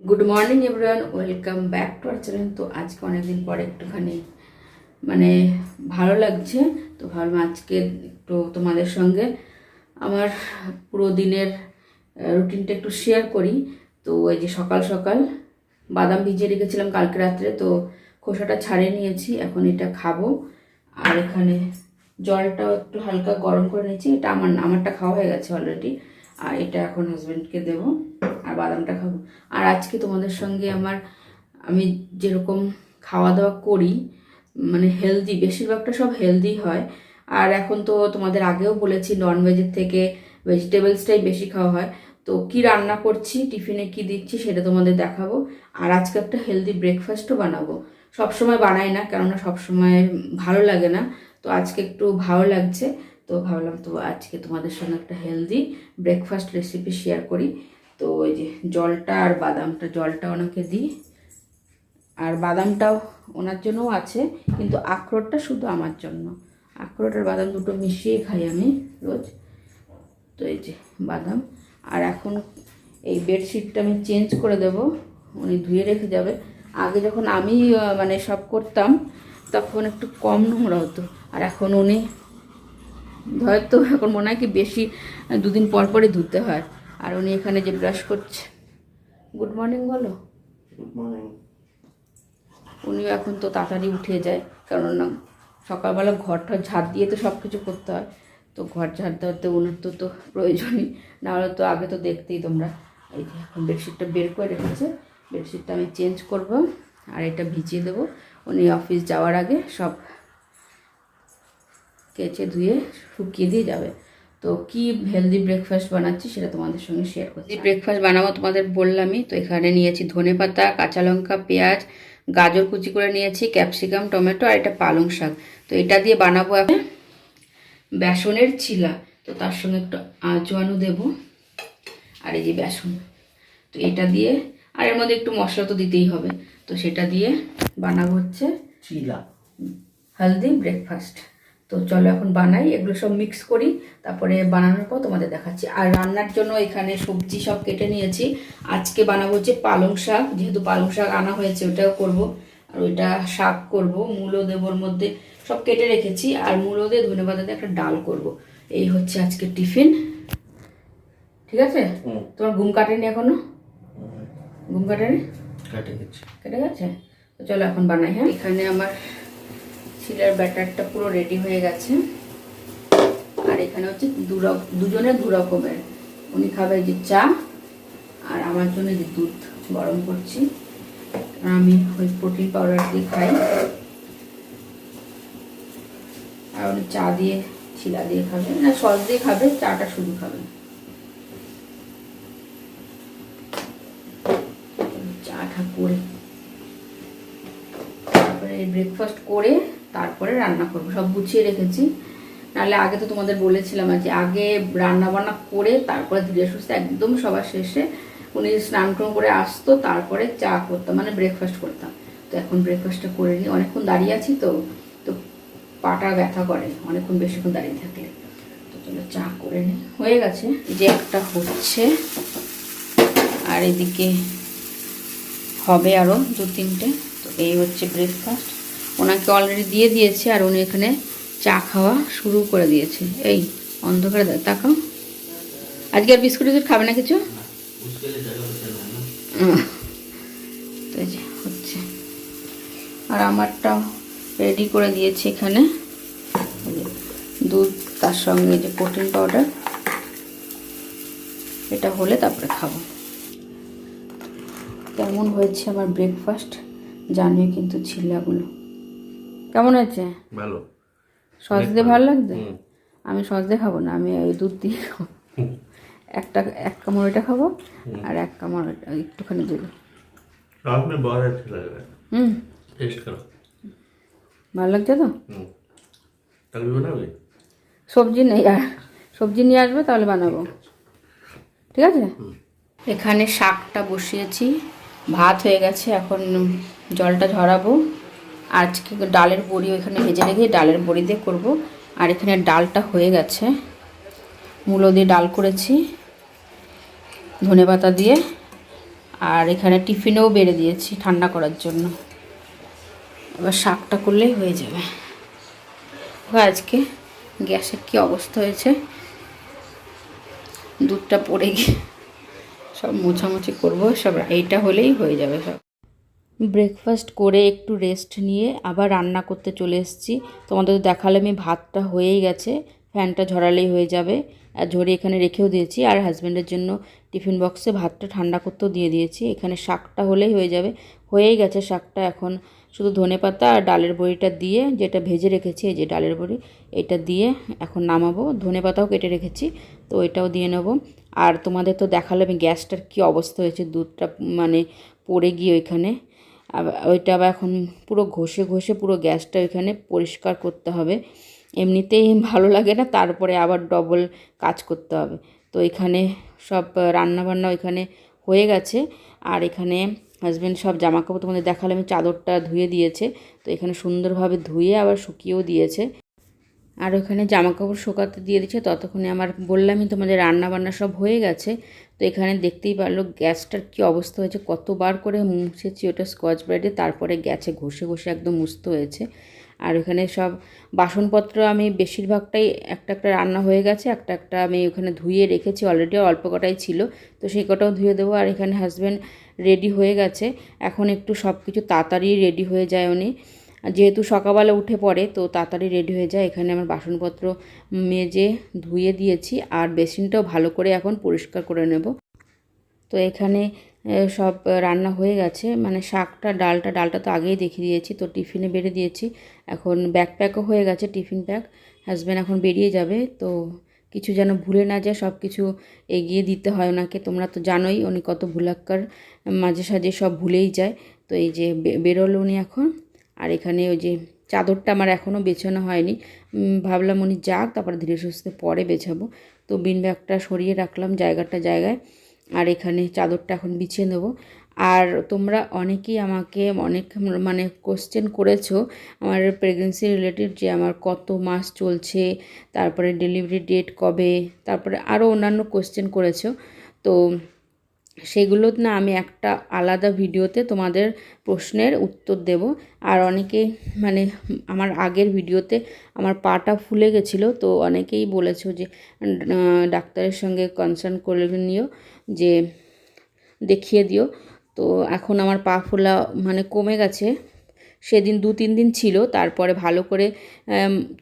Good morning everyone, welcome back to our channel. তো আজকে অনেকদিন পরে একটুখানি ভালো লাগছে, তো ভাবলাম আজকে একটু তোমাদের সঙ্গে আমার পুরো দিনের রুটিনটা একটু শেয়ার করি। তো এই যে সকাল সকাল বাদাম ভিজিয়ে রেখেছিলাম কালকে রাত্রে, তো খোসাটা ছাড়িয়ে নিয়েছি, এখন এটা খাবো। আর এখানে জলটাও একটু হালকা গরম করে নিয়েছি, এটা আমারটা খাওয়া হয়ে গেছে অলরেডি, আর এটা এখন হাজব্যান্ডকে দেবো আর বাদামটা খাবো। আর আজকে তোমাদের সঙ্গে আমি যেরকম খাওয়া দাওয়া করি হেলদি, বেশিরভাগটা সব হেলদি হয়। আর এখন তো তোমাদের আগেও বলেছি ননভেজের থেকে ভেজিটেবলসটাই বেশি খাওয়া হয়। তো কি রান্না করছি, টিফিনে কি দিচ্ছি সেটা তোমাদের দেখাবো। আর আজকে একটা হেলদি ব্রেকফাস্টও বানাবো। সবসময় বানাই না, কেননা সবসময় ভালো লাগে না, তো আজকে একটু ভালো লাগছে, তো ভাবলাম তো আজকে তোমাদের সঙ্গে একটা হেলদি ব্রেকফাস্ট রেসিপি শেয়ার করি। তো ওই যে জলটা আর বাদামটা, জলটা ওনাকে দিই আর বাদামটাও ওনার জন্যও আছে, কিন্তু আখরোটটা শুধু আমার জন্য। আখরোট আর বাদাম দুটো মিশিয়ে খাই আমি রোজ। তো এই যে বাদাম, আর এখন এই বেডশিটটা আমি চেঞ্জ করে দেব, উনি ধুয়ে রেখে যাবে। আগে যখন আমি সব করতাম তখন একটু কম নোংরা হতো, আর এখন উনি হয়তো এখন মনে হয় কি বেশি দুদিন পর পরই ধুতে হয়। আর উনি এখানে যে ব্রাশ করছে, গুড মর্নিং বলো। Good morning. উনিও এখন তো তাড়াতাড়ি উঠে যায়, কেননা সকালবেলা ঘরটা ঝাড় দিয়ে তো সব কিছু করতে হয়, তো ঘর ঝাড় দেওয়াতে ওনার তো প্রয়োজনই, না হলে তো আগে তো দেখতেই তোমরা। এই যে এখন বেডশিটটা বের করে রেখেছে, বেডশিটটা আমি চেঞ্জ করব আর এটা ভিজিয়ে দেবো। উনি অফিস যাওয়ার আগে সব কেচে ধুয়ে শুকিয়ে দিয়ে যাবে। তো কি হেলদি ব্রেকফাস্ট বানাচ্ছি সেটা তোমাদের সঙ্গে শেয়ার করছি। ব্রেকফাস্ট বানাবো তোমাদের বললামই, তো এখানে নিয়েছি ধনেপাতা, কাঁচা লঙ্কা, পেঁয়াজ, গাজর কুচি করে নিয়েছি, ক্যাপসিকাম, টমেটো আর এটা পালং শাক। তো এটা দিয়ে বানাবো এখন বেসনের চিলা। তো তার সঙ্গে একটু আজওয়ানও দেবো, আর এই যে বেসন, তো এটা দিয়ে, আর এর মধ্যে একটু মশলা তো দিতেই হবে, তো সেটা দিয়ে বানাবো হচ্ছে চিলা হেলদি ব্রেকফাস্ট। তো চলো এখন বানাই, এগুলো সব মিক্স করি, তারপরে বানানোর পর তোমাদের দেখাচ্ছি। আর রান্নার জন্য এখানে সবজি সব কেটে নিয়েছি। আজকে বানাবো হচ্ছে পালং শাক, যেহেতু পালং শাক আনা হয়েছে ওটাও করব, আর ওইটা শাক করব, মূলো দেবর মধ্যে সব কেটে রেখেছি, আর মূলো দিয়ে ধনেপাতা দিয়ে একটা ডাল করব। এই হচ্ছে আজকে টিফিন। ঠিক আছে, তোমার ঘুম কাটেনি এখনো? ঘুম কাটেনি? কেটে গেছে। তো চলো এখন বানাই। হ্যাঁ, এখানে আমার চিলার ব্যাটারটা পুরো রেডি হয়ে গেছে, আর এখানে হচ্ছে দুজনে দু রকমের। উনি খাবে যে চা, আর আমার জন্য যে দুধ গরম করছি, আমি ওই প্রোটিন পাউডার দিয়ে খাই, আর উনি চা দিয়ে চিলা দিয়ে খাবে না, সস দিয়ে খাবে, চাটা শুধু খাবে। চাটা করে তারপরে ব্রেকফাস্ট করে তারপরে রান্না করবো, সব গুছিয়ে রেখেছি। নাহলে আগে তো তোমাদের বলেছিলাম যে আগে রান্না বান্না করে তারপরে ধীরে সুস্থে একদম সবার শেষে উনি স্নান টান করে আসতো, তারপরে চা করতাম, ব্রেকফাস্ট করতাম। তো এখন ব্রেকফাস্টটা করে নিই, অনেকক্ষণ দাঁড়িয়ে আছি তো তো পাটা ব্যথা করে অনেকক্ষণ বেশিক্ষণ দাঁড়িয়ে থাকলে। তো চলো চা করে নিই। হয়ে গেছে, যে একটা হচ্ছে, আর এদিকে হবে আরও দু তিনটে। তো এই হচ্ছে ব্রেকফাস্ট, ওনাকে অলরেডি দিয়ে দিয়েছে, আর উনি এখানে চা খাওয়া শুরু করে দিয়েছে। এই অন্ধকারে তাকাও, আজকে আর বিস্কুট টিস্কুট খাবে না কিছু? তো এই যে হচ্ছে, আর আমারটাও রেডি করে দিয়েছে এখানে দুধ, তার সঙ্গে যে প্রোটিন পাউডার, এটা হলে তারপরে খাবো। কেমন হয়েছে আমার ব্রেকফাস্ট জানিও কিন্তু, ছিলাগুলো কেমন হয়েছে? ভালো। সস দিয়ে ভালো লাগছে? আমি সস দিয়ে খাবো না, আমি ওই দুধ দিয়ে খাবো। এক কামড় এটা খাবো, আর এক কামড় একটুখানি দেবো। ভালো লাগছে তো? সবজি নেই, আর সবজি নিয়ে আসবে তাহলে বানাবো, ঠিক আছে। এখানে শাকটা বসিয়েছি, ভাত হয়ে গেছে, এখন জলটা ঝরাবো। আজকে ডালের বড়ি ওইখানে ভেজে রেখে ডালের বড়ি দিয়ে করবো। আর এখানে ডালটা হয়ে গেছে, মূলো দিয়ে ডাল করেছি ধনেপাতা দিয়ে, আর এখানে টিফিনেও বেড়ে দিয়েছি ঠান্ডা করার জন্য। এবার শাকটা করলেই হয়ে যাবে। আজকে গ্যাসের কী অবস্থা হয়েছে, দুধটা পড়ে গিয়ে সব মোছামুছি করবো, সব এইটা হলেই হয়ে যাবে সব। ব্রেকফাস্ট করে একটু রেস্ট নিয়ে আবার রান্না করতে চলে এসেছি। তোমাদের দেখালে আমি ভাতটা হয়েই গেছে, ফ্যানটা ঝরালেই হয়ে যাবে। আর ঝরে এখানে রেখেও দিয়েছি, আর হাজব্যান্ডের জন্য টিফিন বক্সে ভাতটা ঠান্ডা করতেও দিয়ে দিয়েছি। এখানে শাকটা হলেই হয়ে যাবে, হয়েই গেছে শাকটা। এখন শুধু ধনেপাতা আর ডালের বড়িটা দিয়ে, যেটা ভেজে রেখেছি এই যে ডালের বড়ি, এটা দিয়ে এখন নামাবো। ধনেপাতাও কেটে রেখেছি, তো এটাও দিয়ে নেবো। আর তোমাদের তো দেখালে আমি গ্যাসটার কী অবস্থা হয়েছে, দুধটা মানে পড়ে গিয়ে ওইখানে ওইটা আবার এখন পুরো ঘষে ঘষে পুরো গ্যাসটা ওইখানে পরিষ্কার করতে হবে। এমনিতেই ভালো লাগে না, তারপরে আবার ডবল কাজ করতে হবে। তো এখানে সব রান্নাবান্না ওইখানে হয়ে গেছে। আর এখানে হাজব্যান্ড সব জামাকাপড় তোমাদের দেখালে আমি চাদরটা ধুয়ে দিয়েছে, তো এখানে সুন্দরভাবে ধুয়ে আবার শুকিয়েও দিয়েছে। আর ওখানে জামাকাপড় শুকাতে দিয়ে দিচ্ছে, ততক্ষণে আমার বললামই তোমাদের রান্নাবান্না সব হয়ে গেছে। তো এখানে দেখতেই পারলো গ্যাসটার কী অবস্থা হয়েছে, কতবার করে মুছেছি ওটা স্কচ ব্রাইটে, তারপরে গ্যাসে ঘষে ঘষে একদম মুছতে হয়েছে। আর ওখানে সব বাসনপত্র আমি বেশিরভাগটাই একটা একটা রান্না হয়ে গেছে, একটা একটা আমি ওখানে ধুয়ে রেখেছি অলরেডি, অল্প কটাই ছিল, তো সেই কটাও ধুয়ে দেবো। আর এখানে হাজব্যান্ড রেডি হয়ে গেছে, এখন একটু সব কিছু তাড়াতাড়ি রেডি হয়ে যায় উনি, যেহেতু সকালবেলা উঠে পড়ে তো তাড়াতাড়ি রেডি হয়ে যায়। এখানে আমার বাসনপত্র মেজে ধুয়ে দিয়েছি, আর বেসিনটাও ভালো করে এখন পরিষ্কার করে নেব। তো এখানে সব রান্না হয়ে গেছে, মানে শাকটা ডালটা তো আগেই দেখিয়ে দিয়েছি। তো টিফিনে বেড়ে দিয়েছি, এখন ব্যাকপ্যাকও হয়ে গেছে, টিফিন প্যাক। হাজব্যান্ড এখন বেরিয়ে যাবে, তো কিছু যেন ভুলে না যায়, সব কিছু এগিয়ে দিতে হয় ওনাকে। তোমরা তো জানোই উনি কত ভুলাক্কার, মাঝে সাঝে সব ভুলেই যায়। তো এই যে বেরোলো উনি এখন। আর এখানে ওই যে চাদরটা আমার এখনও বেছানো হয়নি, ভাবলাম উনি যাক, তারপরে ধীরে সুস্থে পরে বেছাবো। তো বিন ব্যাগটা সরিয়ে রাখলাম জায়গায়। আর এখানে চাদরটা এখন বিছিয়ে নেবো। আর তোমরা অনেকেই আমাকে অনেক মানে কোশ্চেন করেছো আমার প্রেগনেন্সি রিলেটেড, যে আমার কত মাস চলছে, তারপরে ডেলিভারি ডেট কবে, তারপরে আরও অন্যান্য কোশ্চেন করেছো। তো সেগুলো না আমি একটা আলাদা ভিডিওতে তোমাদের প্রশ্নের উত্তর দেব। আর অনেকেই মানে আমার আগের ভিডিওতে আমার পাটা ফুলে গেছিলো, তো অনেকেই বলেছো যে ডাক্তারের সঙ্গে কনসার্ন করে নিও, যে দেখিয়ে দিও। তো এখন আমার পা ফোলা মানে কমে গেছে, সেদিন 2-3 দিন ছিল, তারপরে ভালো করে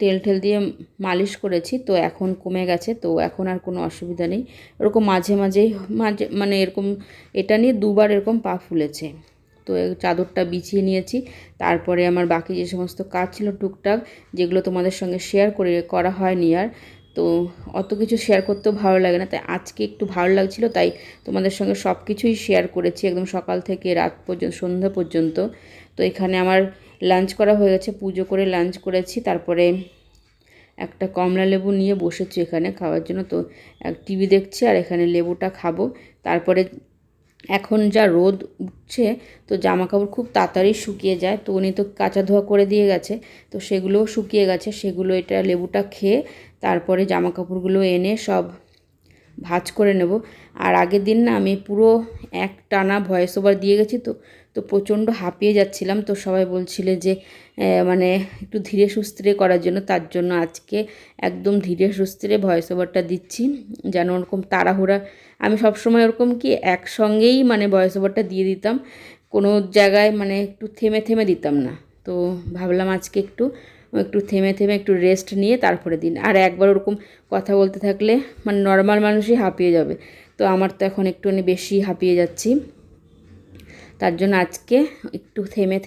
তেল দিয়ে মালিশ করেছি, তো এখন কমে গেছে। তো এখন আর কোনো অসুবিধা নেই। এরকম মাঝে মানে এরকম এটা নিয়ে 2বার এরকম পা ফুলেছে। তো চাদরটা বিছিয়ে নিয়েছি, তারপরে আমার বাকি যে সমস্ত কাজ ছিল টুকটাক, যেগুলো তোমাদের সঙ্গে করা হয়নি আর। তো অত কিছু শেয়ার করতেও ভালো লাগে না, তাই আজকে একটু ভালো লাগছিল, তাই তোমাদের সঙ্গে সব কিছুই শেয়ার করেছি, একদম সকাল থেকে রাত পর্যন্ত, সন্ধ্যা পর্যন্ত। তো এখানে আমার লাঞ্চ করা হয়ে গেছে, পুজো করে লাঞ্চ করেছি, তারপরে একটা কমলা লেবু নিয়ে বসেছি এখানে খাওয়ার জন্য। তো টিভি দেখছি আর এখানে লেবুটা খাবো। তারপরে এখন যা রোদ উঠছে, তো জামা কাপড় খুব তাড়াতাড়ি শুকিয়ে যায়। তো উনি তো কাঁচা ধোয়া করে দিয়ে গেছে, তো সেগুলোও শুকিয়ে গেছে, সেগুলো এটা লেবুটা খেয়ে তারপরে জামা কাপড়গুলো এনে সব ভাঁজ করে নেব। আর আগের দিন না আমি পুরো এক টানা ভয়েস ওভার দিয়ে গেছি, তো প্রচণ্ড হাঁপিয়ে যাচ্ছিলাম। তো সবাই বলছিলে যে মানে একটু ধীরে সুস্থিরে করার জন্য, তার জন্য আজকে একদম ধীরে সুস্থিরে ভয়েস ওভারটা দিচ্ছি, যেন ওরকম তাড়াহুড়া, আমি সবসময় ওরকম কি একসঙ্গেই মানে ভয়েস ওভারটা দিয়ে দিতাম, কোনো জায়গায় মানে একটু থেমে দিতাম না। তো ভাবলাম আজকে একটু থেমে একটু রেস্ট নিয়ে তারপরে দিন। আর একবার ওরকম কথা বলতে থাকলে মানে নর্মাল মানুষই হাঁপিয়ে যাবে, তো আমার তো এখন একটুখানি বেশি হাঁপিয়ে যাচ্ছি, তার জন্য আজকে একটু থেমে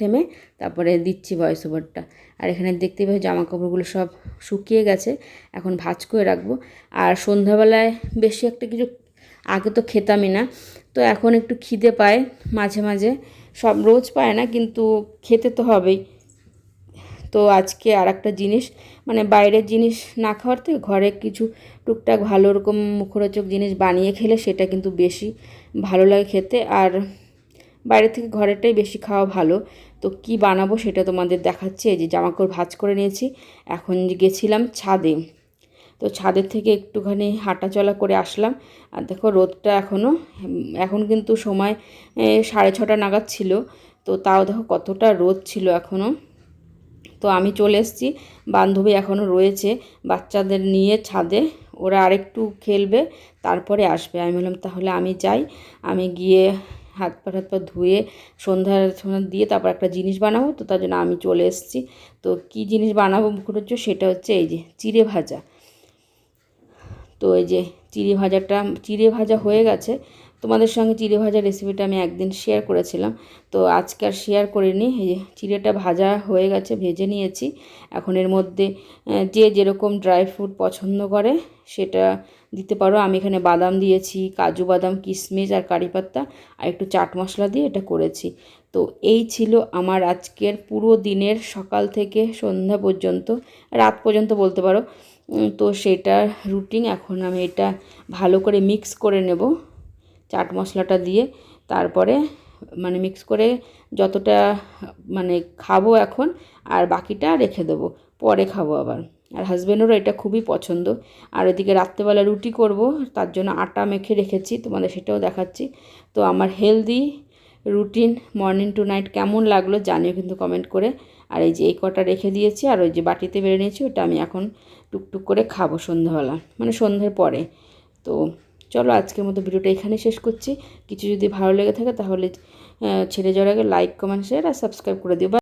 তারপরে দিচ্ছি ভয়েস ওভারটা। আর এখানে দেখতে পাই জামা কাপড়গুলো সব শুকিয়ে গেছে, এখন ভাঁজ করে রাখবো। আর সন্ধ্যাবেলায় বেশি একটা কিছু, আগে তো খেতামই না, তো এখন একটু খিদে পায় মাঝে, সব রোজ পায় না, কিন্তু খেতে তো হবেই। তো আজকে আর একটা জিনিস, মানে বাইরের জিনিস না খাওয়ার থেকে ঘরে কিছু টুকটাক ভালো রকম মুখরোচক জিনিস বানিয়ে খেলে সেটা কিন্তু বেশি ভালো লাগে খেতে, আর বাইরে থেকে ঘরেরটাই বেশি খাওয়া ভালো। তো কি বানাবো সেটা তোমাদের দেখাচ্ছি। এই যে জামাকাপড় ভাঁজ করে নিয়েছি, এখন গেছিলাম ছাদে, তো ছাদের থেকে একটুখানি হাঁটাচলা করে আসলাম। আর দেখো রোদটা এখন কিন্তু সময় 6:30 নাগাদ ছিল, তো তাও দেখো কতটা রোদ ছিল এখনও। তো আমি চলে এসেছি, বান্ধবী এখনও রয়েছে বাচ্চাদের নিয়ে ছাদে, ওরা আরেকটু খেলবে তারপরে আসবে। আমি বললাম তাহলে আমি যাই, আমি গিয়ে হাত পা ধুয়ে সন্ধ্যা দিয়ে তারপর একটা জিনিস বানাবো, তো তার জন্য আমি চলে এসেছি। তো কি জিনিস বানাবো মুখরোচ্চ, সেটা হচ্ছে এই যে চিড়ে ভাজা। তো এই যে চিড়ে ভাজা হয়ে গেছে। তোমাদের সঙ্গে চিড়ে ভাজা রেসিপিটা আমি একদিন শেয়ার করেছিলাম, তো আজকে আর শেয়ার করিনি। এই যে চিড়েটা ভাজা হয়ে গেছে, ভেজে নিয়েছি। এখন এর মধ্যে যে যেরকম ড্রাই ফ্রুট পছন্দ করে সেটা দিতে পারো। আমি এখানে বাদাম দিয়েছি, কাজু বাদাম, কিশমিশ আর কারি পাতা আর একটু চাট মশলা দিয়ে এটা করেছি। তো এই ছিল আমার আজকের পুরো দিনের, সকাল থেকে সন্ধ্যা পর্যন্ত, রাত পর্যন্ত বলতে পারো। তো সেটার রুটিন। এখন আমি এটা ভালো করে মিক্স করে নেব চাট মশলাটা দিয়ে, তারপরে মানে মিক্স করে যতটা মানে খাবো এখন, আর বাকিটা রেখে দেবো, পরে খাবো আবার। আর হাজব্যান্ডেরও এটা খুবই পছন্দ। আর ওইদিকে রাত্রেবেলা রুটি করব, তার জন্য আটা মেখে রেখেছি, তোমাদের সেটাও দেখাচ্ছি। তো আমার healthy routine morning to night কেমন লাগলো জানিও কিন্তু কমেন্ট করে। আর এই যে এই কটা রেখে দিয়েছি, আর ওই যে বাটিতে বেড়ে নিয়েছি, ওটা আমি এখন টুকটুক করে খাবো সন্ধ্যাবেলা, মানে সন্ধ্যের পরে। তো চলো আজকের মতো ভিডিওটা এখানে শেষ করছি। কিছু যদি ভালো লেগে থাকে তাহলে ছেড়ে যাওয়ার আগে লাইক, কমেন্ট, শেয়ার আর সাবস্ক্রাইব করে দিও।